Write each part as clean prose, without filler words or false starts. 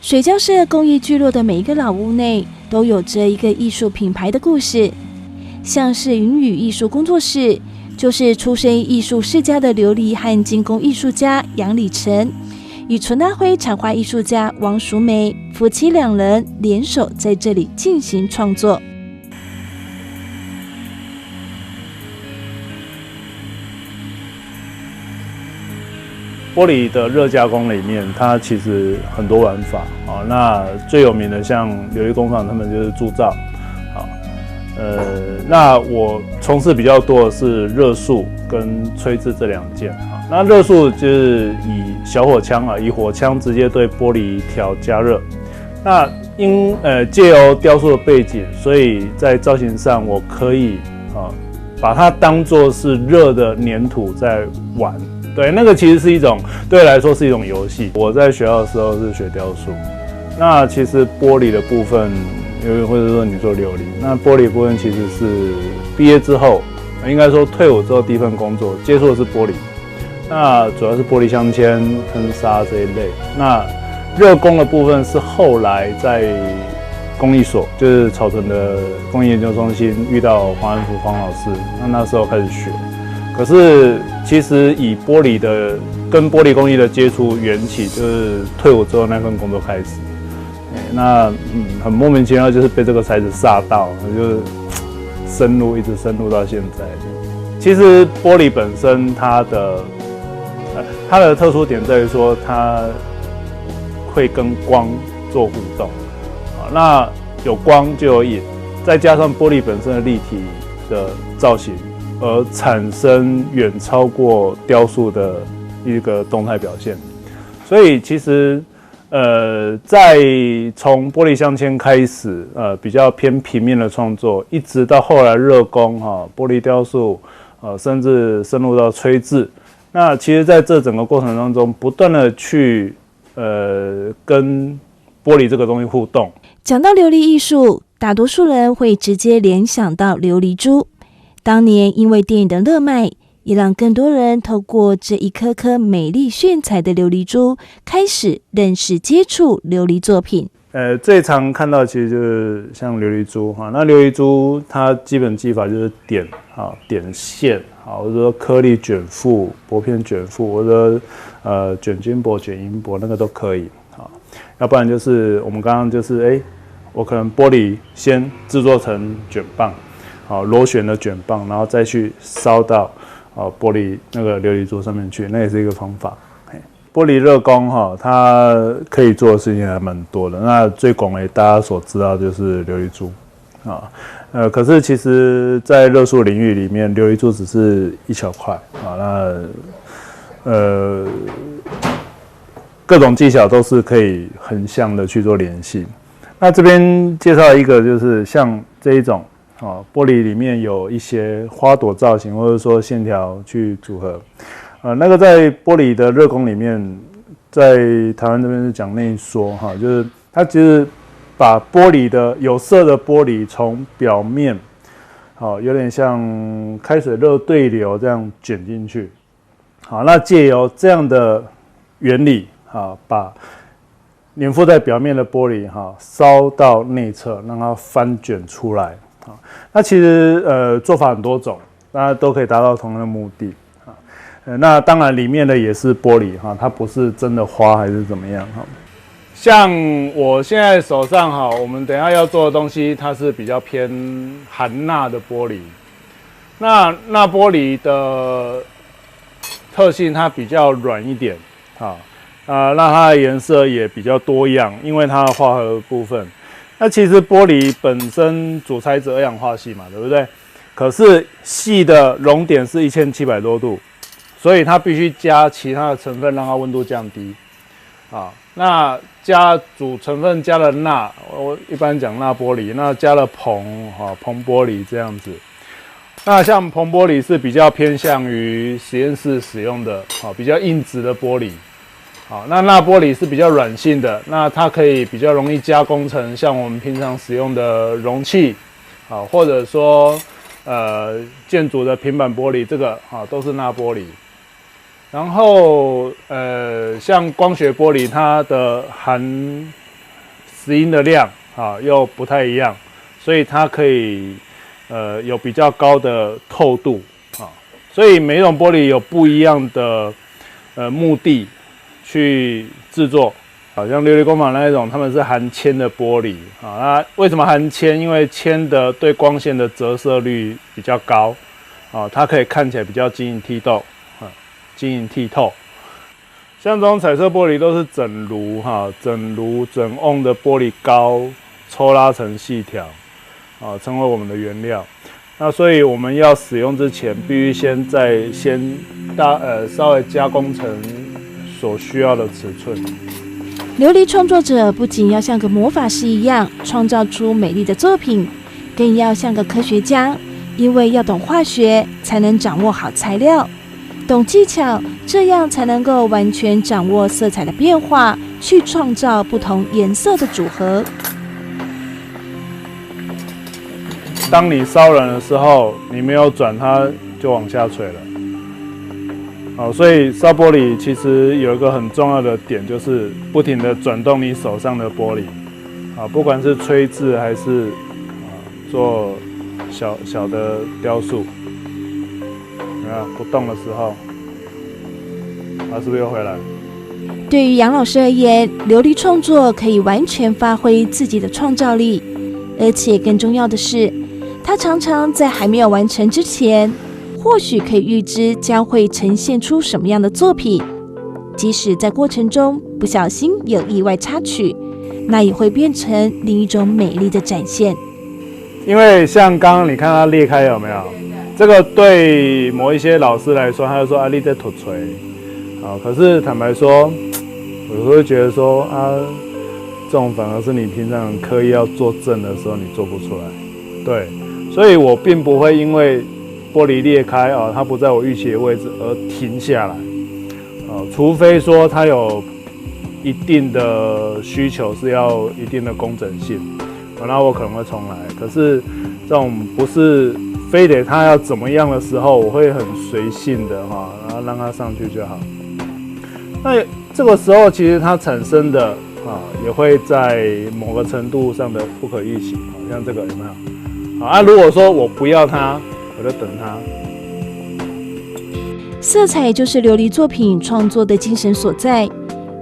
水交社工艺聚落的每一个老屋内，都有着一个艺术品牌的故事。像是云雨艺术工作室，就是出身艺术世家的琉璃和金工艺术家杨礼成，与纯大辉插画艺术家王淑梅夫妻2人联手在这里进行创作。玻璃的热加工里面，它其实很多玩法啊。那最有名的像琉璃工坊，他们就是铸造啊。那我从事比较多的是热塑跟吹制这2件啊。那热塑就是以小火枪啊，以火枪直接对玻璃条加热。那因借由雕塑的背景，所以在造型上我可以把它当作是热的粘土在玩。对，那个其实是一种对我来说是一种游戏。我在学校的时候是学雕塑，那其实玻璃的部分，或者说你说琉璃，那玻璃部分其实是毕业之后，应该说退伍之后第一份工作接触的是玻璃，那主要是玻璃镶嵌、喷砂这一类。那热工的部分是后来在工艺所，就是草屯的工艺研究中心遇到黄安福黄老师，那时候开始学。可是其实以玻璃的跟玻璃工艺的接触缘起，就是退伍之后那份工作开始。那很莫名其妙，就是被这个材质煞到，就是一直深入到现在。其实玻璃本身它的特殊点在于说，它会跟光做互动。那有光就有影，再加上玻璃本身的立体的造型，而产生远超过雕塑的一个动态表现。所以其实在从玻璃镶嵌开始，比较偏平面的创作，一直到后来热工玻璃雕塑，甚至深入到吹制。那其实在这整个过程当中，不断的去跟玻璃这个东西互动。讲到琉璃艺术，大多数人会直接联想到琉璃珠。当年因为电影的热卖，也让更多人透过这一颗颗美丽炫彩的琉璃珠，开始认识接触琉璃作品。最常看到其实就是像琉璃珠哈，那琉璃珠它基本技法就是点线或者说颗粒卷附、薄片卷附，或者卷金箔、卷银箔那个都可以要不然就是我们刚刚就是我可能玻璃先制作成卷棒。螺旋的卷棒，然后再去烧到玻璃那个琉璃珠上面去，那也是一个方法。玻璃热工它可以做的事情还蛮多的。那最广为大家所知道就是琉璃珠可是其实，在热塑领域里面，琉璃珠只是一小块各种技巧都是可以横向的去做联系。那这边介绍一个，就是像这一种。玻璃里面有一些花朵造型，或者说线条去组合。那个在玻璃的热工里面，在台湾这边是讲内缩就是它其实把玻璃的有色的玻璃从表面，有点像开水热对流这样卷进去。那借由这样的原理，把粘附在表面的玻璃烧到内侧，让它翻卷出来。那其实做法很多种，大家都可以达到同样的目的那当然里面的也是玻璃它不是真的花还是怎么样像我现在手上我们等一下要做的东西，它是比较偏含钠的玻璃。那钠玻璃的特性它比较软一点那它的颜色也比较多样，因为它的化合物部分。那其实玻璃本身主材质二氧化硒嘛，对不对？可是硒的熔点是1700多度，所以它必须加其他的成分让它温度降低。那加主成分加了钠，我一般讲钠玻璃，那加了硼玻璃这样子。那像硼玻璃是比较偏向于实验室使用的比较硬质的玻璃。那钠玻璃是比较软性的，那它可以比较容易加工成像我们平常使用的容器，或者说建筑的平板玻璃，这个都是钠玻璃。然后像光学玻璃，它的含石英的量又不太一样，所以它可以有比较高的透度所以每一种玻璃有不一样的目的去制作。好像琉璃工坊那一种，他们是含铅的玻璃那为什么含铅？因为铅的对光线的折射率比较高它可以看起来比较晶莹剔透晶莹剔透。像这种彩色玻璃都是整炉整瓮的玻璃膏抽拉成细条成为我们的原料。那所以我们要使用之前，必须先稍微加工成所需要的尺寸。琉璃创作者不仅要像个魔法师一样创造出美丽的作品，更要像个科学家，因为要懂化学才能掌握好材料，懂技巧，这样才能够完全掌握色彩的变化，去创造不同颜色的组合。当你烧燃的时候，你没有转，它就往下垂了。所以烧玻璃其实有一个很重要的点，就是不停的转动你手上的玻璃不管是吹制还是做小的雕塑，你看不动的时候，它是不是又回来？对于杨老师而言，琉璃创作可以完全发挥自己的创造力，而且更重要的是，他常常在还没有完成之前，或许可以预知将会呈现出什么样的作品，即使在过程中不小心有意外插曲，那也会变成另一种美丽的展现。因为像刚刚你看它裂开有没有？这个对某一些老师来说，他就说你在土锤可是坦白说，我会觉得说这种反而是你平常刻意要做正的时候，你做不出来。对，所以我并不会因为玻璃裂开它不在我预期的位置而停下来除非说它有一定的需求是要一定的工整性那我可能会重来。可是这种不是非得它要怎么样的时候，我会很随性的然后让它上去就好。那这个时候其实它产生的也会在某个程度上的不可预期像这个有没有如果说我不要它，我就等它。色彩就是琉璃作品创作的精神所在，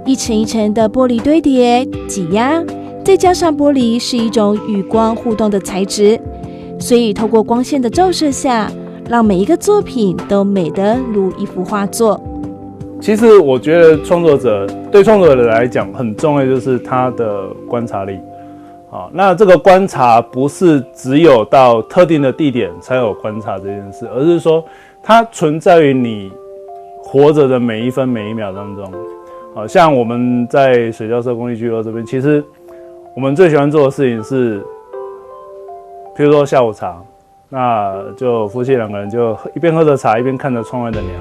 一层一层的玻璃堆叠、挤压，再加上玻璃是一种与光互动的材质，所以透过光线的照射下，让每一个作品都美得如一幅画作。其实我觉得对创作者来讲很重要，就是他的观察力。那这个观察不是只有到特定的地点才有观察这件事，而是说它存在于你活着的每一分每一秒当中。像我们在水交社公益聚落这边，其实我们最喜欢做的事情是，譬如说下午茶，那就夫妻两个人就一边喝着茶，一边看着窗外的鸟，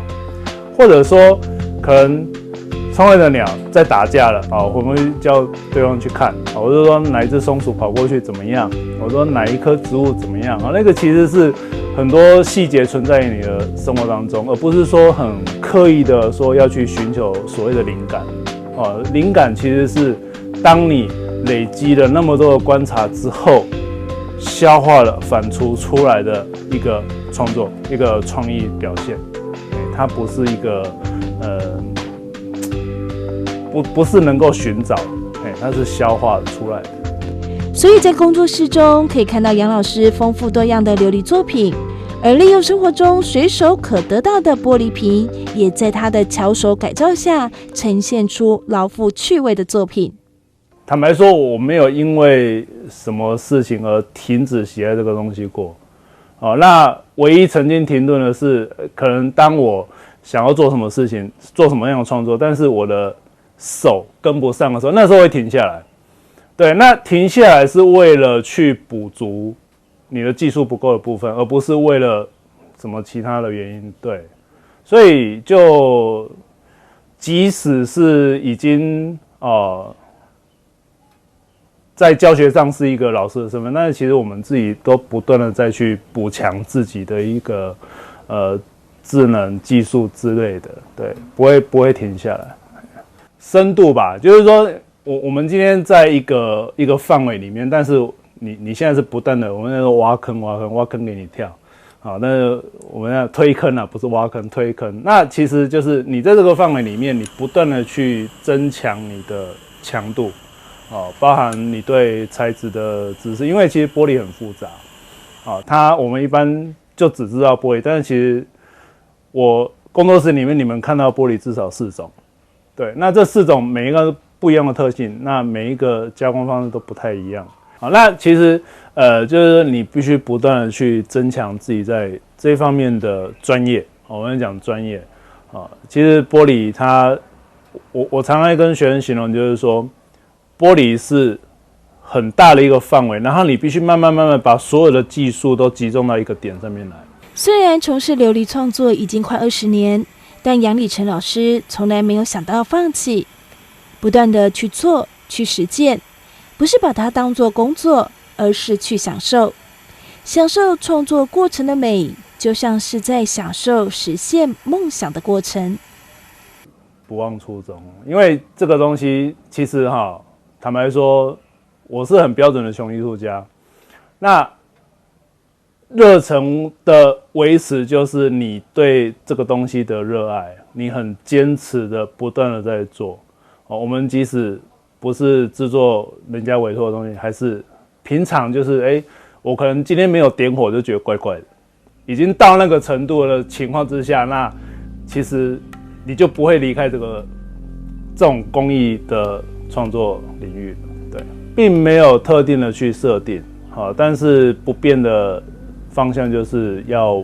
或者说可能窗外的鸟在打架了我们会叫对方去看我就说哪一只松鼠跑过去怎么样，我说哪一棵植物怎么样那个其实是很多细节存在于你的生活当中，而不是说很刻意的说要去寻求所谓的灵感灵感其实是当你累积了那么多的观察之后，消化了反刍出来的一个创作，一个创意表现它不是一个不是能够寻找它是消化出来的。所以在工作室中可以看到杨老师丰富多样的琉璃作品，而利用生活中随手可得到的玻璃瓶，也在他的巧手改造下呈现出饶富趣味的作品。坦白说，我没有因为什么事情而停止喜爱这个东西过那唯一曾经停顿的是，可能当我想要做什么事情，做什么样的创作，但是我的手跟不上的时候，那时候会停下来。对，那停下来是为了去补足你的技术不够的部分，而不是为了什么其他的原因。对，所以就即使是已经在教学上是一个老师的身份，但是其实我们自己都不断的再去补强自己的一个智能技术之类的，对，不会停下来。深度吧，就是说我们今天在一个范围里面，但是你现在是不断的，我们在说挖坑给你跳，好，那我们要推坑啊，不是挖坑，推坑。那其实就是你在这个范围里面，你不断的去增强你的强度，哦，包含你对材质的知识，因为其实玻璃很复杂，哦，我们一般就只知道玻璃，但是其实我工作室里面你们看到玻璃至少4种，对，那这4种每一个不一样的特性，那每一个加工方式都不太一样。好，那其实就是你必须不断的去增强自己在这方面的专业。我们讲专业啊，其实玻璃我常常跟学生形容，就是说玻璃是很大的一个范围，然后你必须慢慢把所有的技术都集中到一个点上面来。虽然从事琉璃创作已经快20年，但杨礼成老师从来没有想到放弃。不断的去做，去实践，不是把它当作工作，而是去享受创作过程的美，就像是在享受实现梦想的过程。不忘初衷，因为这个东西其实坦白说，我是很标准的穷艺术家。那热忱的维持，就是你对这个东西的热爱，你很坚持的不断的在做。我们即使不是制作人家委托的东西，还是平常就是我可能今天没有点火就觉得怪怪的，已经到那个程度的情况之下，那其实你就不会离开这种工艺的创作领域，对，并没有特定的去设定，但是不变的方向就是要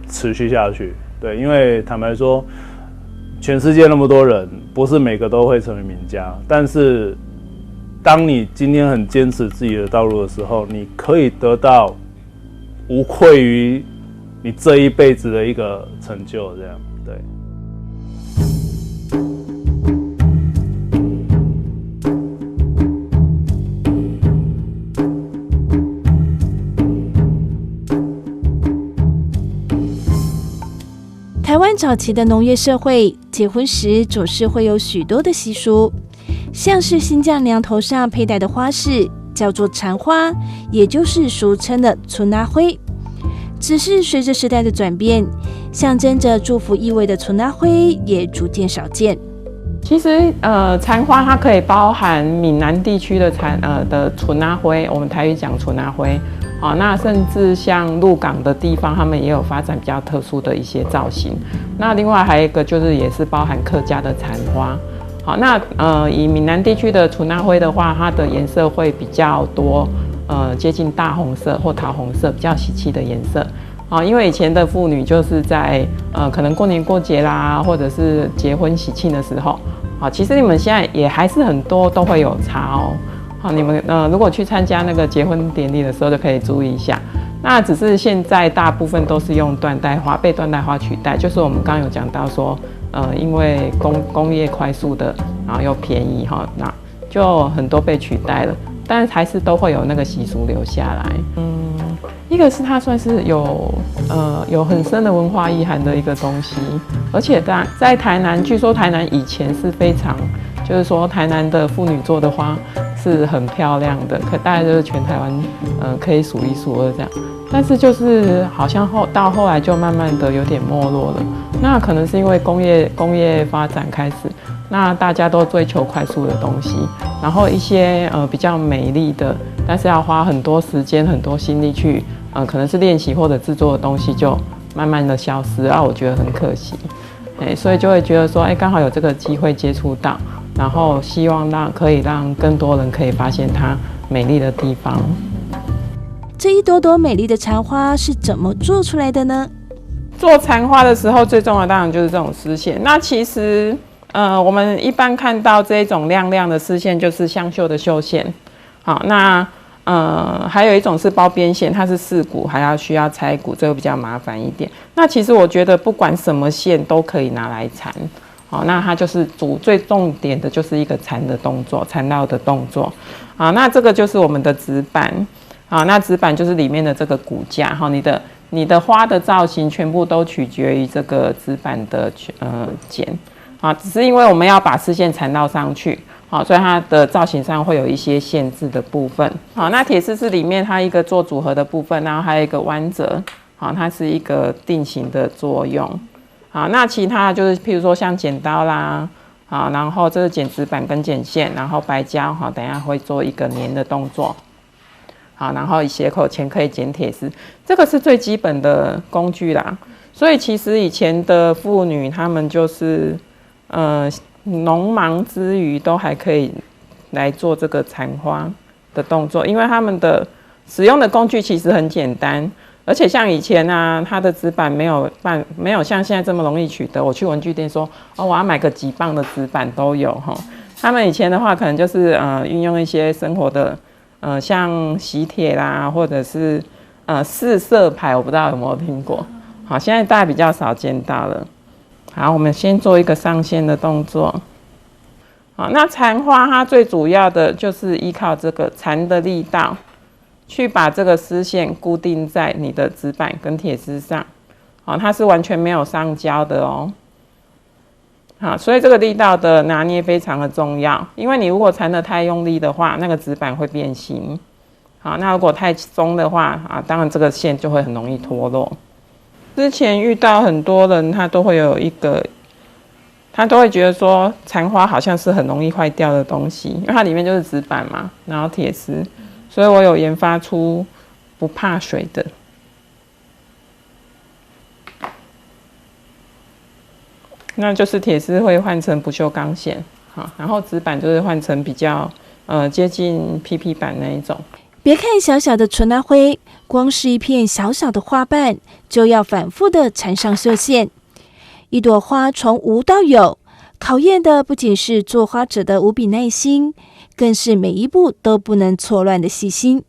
持续下去，对，因为坦白说，全世界那么多人，不是每个都会成为名家。但是，当你今天很坚持自己的道路的时候，你可以得到无愧于你这一辈子的一个成就，这样对。台湾早期的农业社会，结婚时总是会有许多的习俗，像是新娘娘头上佩戴的花饰叫做缠花，也就是俗称的春拉灰。只是随着时代的转变，象征着祝福意味的春拉灰也逐渐少见。其实缠花它可以包含闽南地区的春拉灰，我们台语讲春拉灰。那甚至像鹿港的地方，他们也有发展比较特殊的一些造型。那另外还有一个就是也是包含客家的缠花。好，那以闽南地区的春拉灰的话，它的颜色会比较多，接近大红色或桃红色，比较喜气的颜色。因为以前的妇女就是在可能过年过节啦，或者是结婚喜庆的时候，其实你们现在也还是很多都会有插哦。好，你们如果去参加那个结婚典礼的时候，就可以注意一下。那只是现在大部分都是用缎带花，被缎带花取代。就是我们刚刚有讲到说，因为工业快速的，然后又便宜哈，那就很多被取代了。但是还是都会有那个习俗留下来。一个是它算是有很深的文化意涵的一个东西，而且在台南，据说台南以前是非常，就是说台南的妇女做的花是很漂亮的，大概就是全台湾可以数一数二这样。但是就是好像到后来就慢慢的有点没落了。那可能是因为工业发展开始，那大家都追求快速的东西，然后一些比较美丽的，但是要花很多时间、很多心力去可能是练习或者制作的东西，就慢慢的消失啊，我觉得很可惜。所以就会觉得说，刚好有这个机会接触到，然后希望可以让更多人可以发现它美丽的地方。这一朵朵美丽的缠花是怎么做出来的呢？做缠花的时候，最重要的当然就是这种丝线。那其实我们一般看到这种亮亮的丝线，就是香绣的绣线。好，那还有一种是包边线，它是4股，还需要拆股，这个比较麻烦一点。那其实我觉得不管什么线都可以拿来缠。好，那它就是最重点的就是一个缠的动作，缠绕的动作。好，那这个就是我们的纸板。好，那纸板就是里面的这个骨架。好，你的花的造型全部都取决于这个纸板的剪。只是因为我们要把丝线缠绕上去，好，所以它的造型上会有一些限制的部分。好，那铁丝是里面它一个做组合的部分，然后还有一个弯折，好，它是一个定型的作用。好，那其他就是譬如说像剪刀啦，好，然后这是剪纸板跟剪线，然后白胶，好，等一下会做一个粘的动作。好，然后斜口钳可以剪铁丝，这个是最基本的工具啦。所以其实以前的妇女她们就是农忙之余都还可以来做这个缠花的动作，因为他们的使用的工具其实很简单，而且像以前啊，它的纸板没有像现在这么容易取得。我去文具店说，哦，我要买个几磅的纸板都有哈。他们以前的话，可能就是运用一些生活的像喜帖啦，或者是四色牌，我不知道有没有听过。好，现在大家比较少见到了。好，我们先做一个上线的动作。好，那缠花它最主要的就是依靠这个缠的力道，去把这个丝线固定在你的纸板跟铁丝上。好，它是完全没有上胶的哦。好，所以这个力道的拿捏非常的重要，因为你如果缠得太用力的话，那个纸板会变形。好，那如果太松的话，当然这个线就会很容易脱落。之前遇到很多人，他都会觉得说缠花好像是很容易坏掉的东西，因为它里面就是纸板嘛，然后铁丝，所以我有研发出不怕水的。那就是铁丝会换成不锈钢线，好，然后纸板就是换成比较接近 PP 板那一种。别看小小的纯拉灰，光是一片小小的花瓣，就要反复的缠上绣线。一朵花从无到有，考验的不仅是做花者的无比耐心，更是每一步都不能错乱的细心。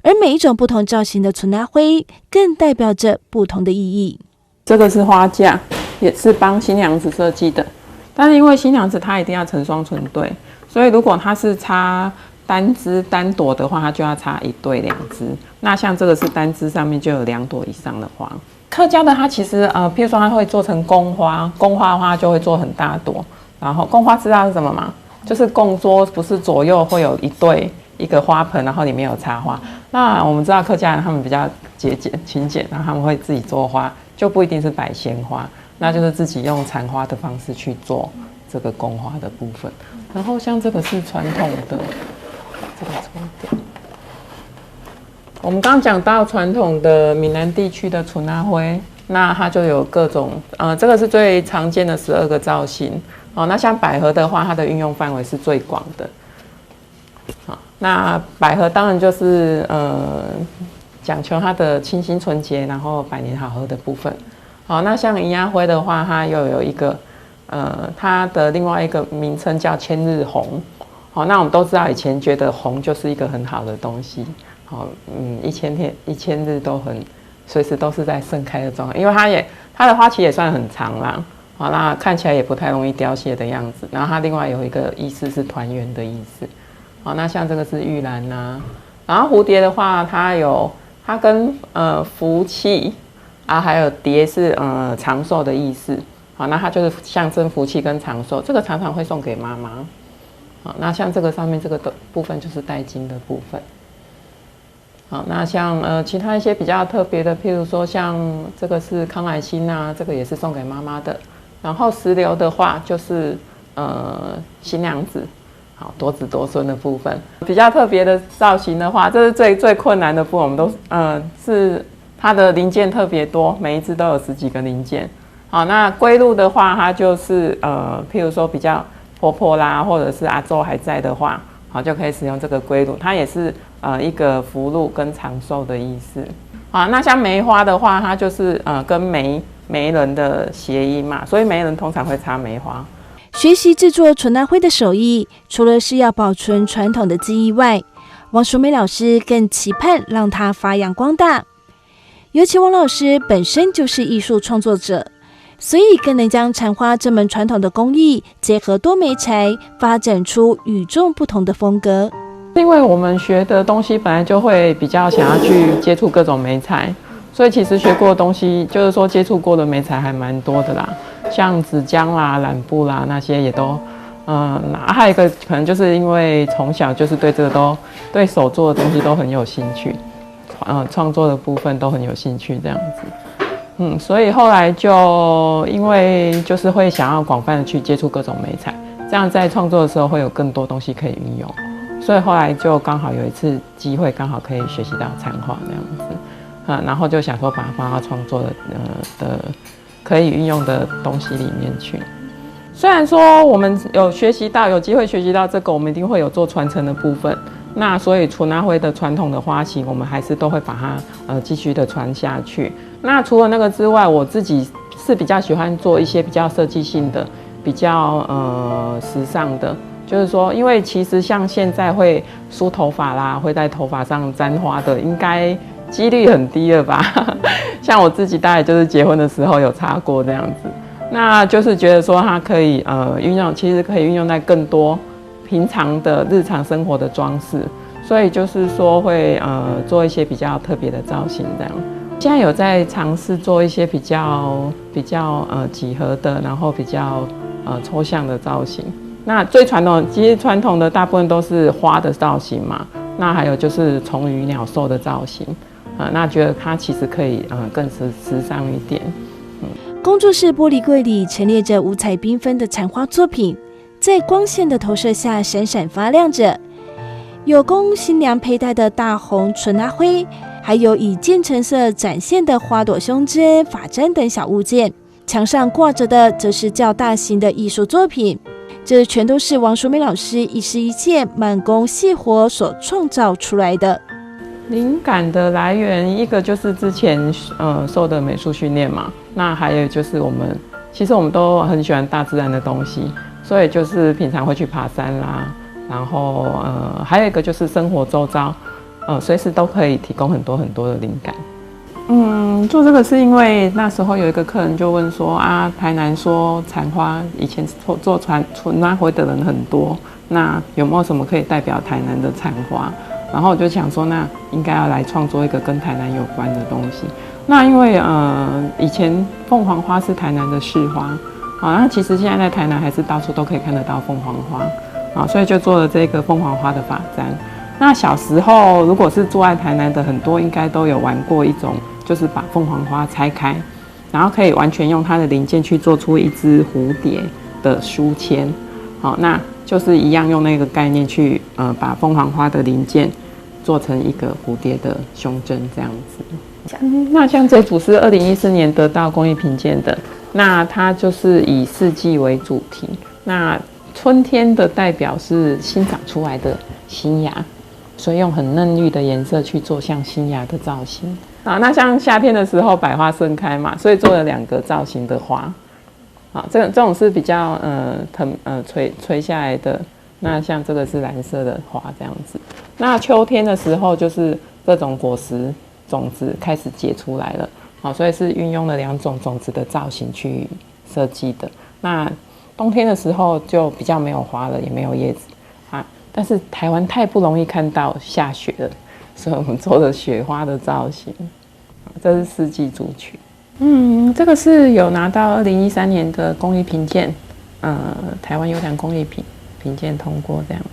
而每一种不同造型的纯拉灰，更代表着不同的意义。这个是花架，也是帮新娘子设计的，但是因为新娘子她一定要成双成对，所以如果她是插单枝单朵的话，它就要插一对两枝。那像这个是单枝，上面就有2朵以上的花。客家的它其实譬如说它会做成宫花，宫花的话就会做很大朵。然后宫花知道是什么吗？就是供桌不是左右会有一个花盆，然后里面有插花。那我们知道客家人他们比较节俭勤俭，然后他们会自己做花，就不一定是摆鲜花，那就是自己用缠花的方式去做这个宫花的部分。然后像这个是传统的。这个重点，我们刚刚讲到传统的闽南地区的纯拉灰，那它就有各种，这个是最常见的12个造型，哦，那像百合的话，它的运用范围是最广的，好，那百合当然就是讲求它的清新纯洁，然后百年好合的部分，好，那像银芽灰的话，它又有一个，它的另外一个名称叫千日红。好，那我们都知道，以前觉得红就是一个很好的东西，好，1000日都随时都是在盛开的状态，因为它的花期也算很长啦，好，那看起来也不太容易凋谢的样子。然后它另外有一个意思是团圆的意思，好，那像这个是玉兰呐，然后蝴蝶的话，它跟福气啊，还有蝶是长寿的意思，好，那它就是象征福气跟长寿，这个常常会送给妈妈。好，那像这个上面这个的部分就是带金的部分。好，那像其他一些比较特别的，譬如说像这个是康乃馨啊，这个也是送给妈妈的。然后石榴的话就是新娘子，好，多子多孙的部分。比较特别的造型的话，这是最困难的部分，我们都是它的零件特别多，每一只都有10几个零件。好，那龟鹿的话，它就是譬如说比较婆婆啦，或者是阿周还在的话，好，就可以使用这个龟鹿，它也是一个福禄跟长寿的意思。好，那像梅花的话，它就是跟媒人的谐音嘛，所以媒人通常会插梅花。学习制作纯拉灰的手艺，除了是要保存传统的技艺外，王淑美老师更期盼让它发扬光大。尤其王老师本身就是艺术创作者，所以更能将缠花这门传统的工艺结合多媒材，发展出与众不同的风格。因为我们学的东西本来就会比较想要去接触各种媒材，所以其实学过的东西，就是说接触过的媒材还蛮多的啦，像纸浆啦、染布啦那些也都还有一个可能就是因为从小就是对这个对手做的东西都很有兴趣，创作的部分都很有兴趣这样子。所以后来就因为就是会想要广泛的去接触各种媒材，这样在创作的时候会有更多东西可以运用。所以后来就刚好有一次机会，刚好可以学习到残画这样子，然后就想说把它放到创作的可以运用的东西里面去。虽然说我们有机会学习到这个，我们一定会有做传承的部分。那所以纯阿辉的传统的花型，我们还是都会把它继续的传下去。那除了那个之外，我自己是比较喜欢做一些比较设计性的、比较时尚的。就是说，因为其实像现在会梳头发啦，会在头发上沾花的，应该几率很低了吧？像我自己大概就是结婚的时候有擦过这样子，那就是觉得说它可以运用，其实可以运用在更多平常的日常生活的装饰，所以就是说会做一些比较特别的造型这样。现在有在尝试做一些比较几何的，然后比较抽象的造型。那最传统，其实传统的大部分都是花的造型嘛。那还有就是虫鱼鸟兽的造型，那觉得它其实可以更时尚一点。工作室玻璃柜里陈列着五彩缤纷的残花作品，在光线的投射下闪闪发亮着。有供新娘佩戴的大红纯阿辉，还有以渐层色展现的花朵胸针、发簪等小物件。墙上挂着的则是较大型的艺术作品。这全都是王淑美老师一时一切慢工细活所创造出来的。灵感的来源，一个就是之前受的美术训练嘛，那还有就是其实我们都很喜欢大自然的东西，所以就是平常会去爬山啦，然后还有一个就是生活周遭，随时都可以提供很多很多的灵感。做这个是因为那时候有一个客人就问说台南说残花以前做纯阿辉的人很多，那有没有什么可以代表台南的残花？然后我就想说，那应该要来创作一个跟台南有关的东西。那因为以前凤凰花是台南的市花，那其实现在在台南还是到处都可以看得到凤凰花，所以就做了这个凤凰花的发簪。那小时候如果是住在台南的，很多应该都有玩过一种，就是把凤凰花拆开，然后可以完全用它的零件去做出一只蝴蝶的书签。那就是一样用那个概念去把凤凰花的零件做成一个蝴蝶的胸针这样子。那像这组是2014年得到工艺评鉴的，那它就是以四季为主题。那春天的代表是新长出来的新芽，所以用很嫩绿的颜色去做像新芽的造型。那像夏天的时候百花盛开嘛，所以做了2个造型的花。这种是比较垂下来的。那像这个是蓝色的花这样子。那秋天的时候就是各种果实种子开始结出来了，所以是运用了2种种子的造型去设计的。那冬天的时候就比较没有花了，也没有叶子但是台湾太不容易看到下雪了，所以我们做了雪花的造型。这是四季组曲。这个是有拿到2013年的工艺评鉴，台湾优良工艺评鉴通过这样。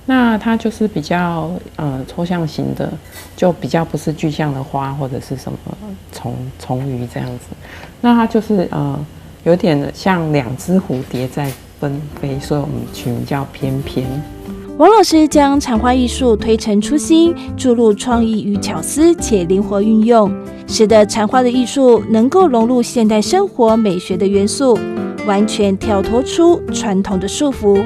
那它就是比较抽象型的，就比较不是具象的花或者是什么虫鱼这样子。那它就是有点像2只蝴蝶在纷飞，所以我们取名叫翩翩。王老师将残花艺术推陈出新，注入创意与巧思，且灵活运用，使得残花的艺术能够融入现代生活美学的元素，完全跳脱出传统的束缚。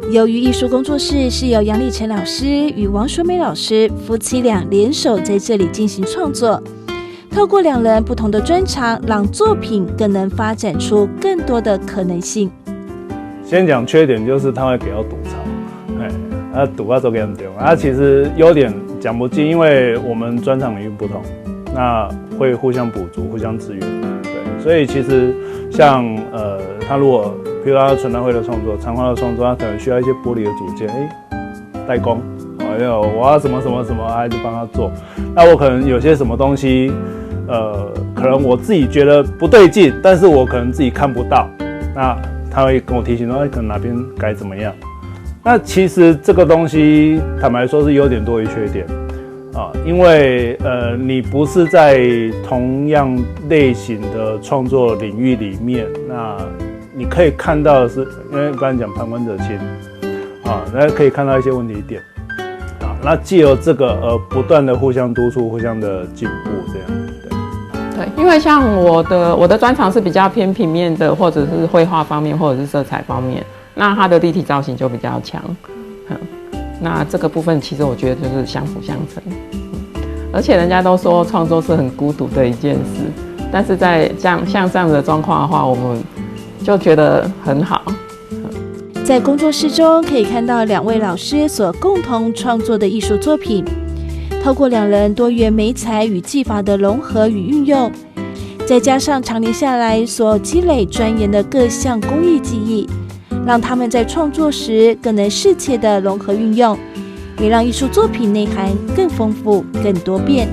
由于艺术工作室是由杨立成老师与王淑美老师夫妻俩联手在这里进行创作，透过2人不同的专长，让作品更能发展出更多的可能性。先讲缺点，就是它会比较堵槽。堵到这个严重其实优点讲不尽，因为我们专长领域不同，那会互相补足、互相支援。对，所以其实像他如果比如他纯阿辉的创作、残花的创作，他可能需要一些玻璃的组件，代工，我要什么什么什么，还是帮他做。那我可能有些什么东西，可能我自己觉得不对劲，但是我可能自己看不到。那他会跟我提醒说，可能哪边该怎么样。那其实这个东西坦白说是优点多于缺点啊，因为你不是在同样类型的创作领域里面，那你可以看到的是，因为刚才讲旁观者清啊，那可以看到一些问题点啊，那藉由这个不断的互相督促、互相的进步，这样对，因为像我的专长是比较偏平面的，或者是绘画方面，或者是色彩方面。那它的立体造型就比较强，那这个部分其实我觉得就是相辅相成，而且人家都说创作是很孤独的一件事，但是在像这样的状况的话，我们就觉得很好。在工作室中可以看到2位老师所共同创作的艺术作品，透过2人多元媒材与技法的融合与运用，再加上常年下来所积累钻研的各项工艺技艺，让他们在创作时更能适切的融合运用，也让艺术作品内涵更丰富、更多变。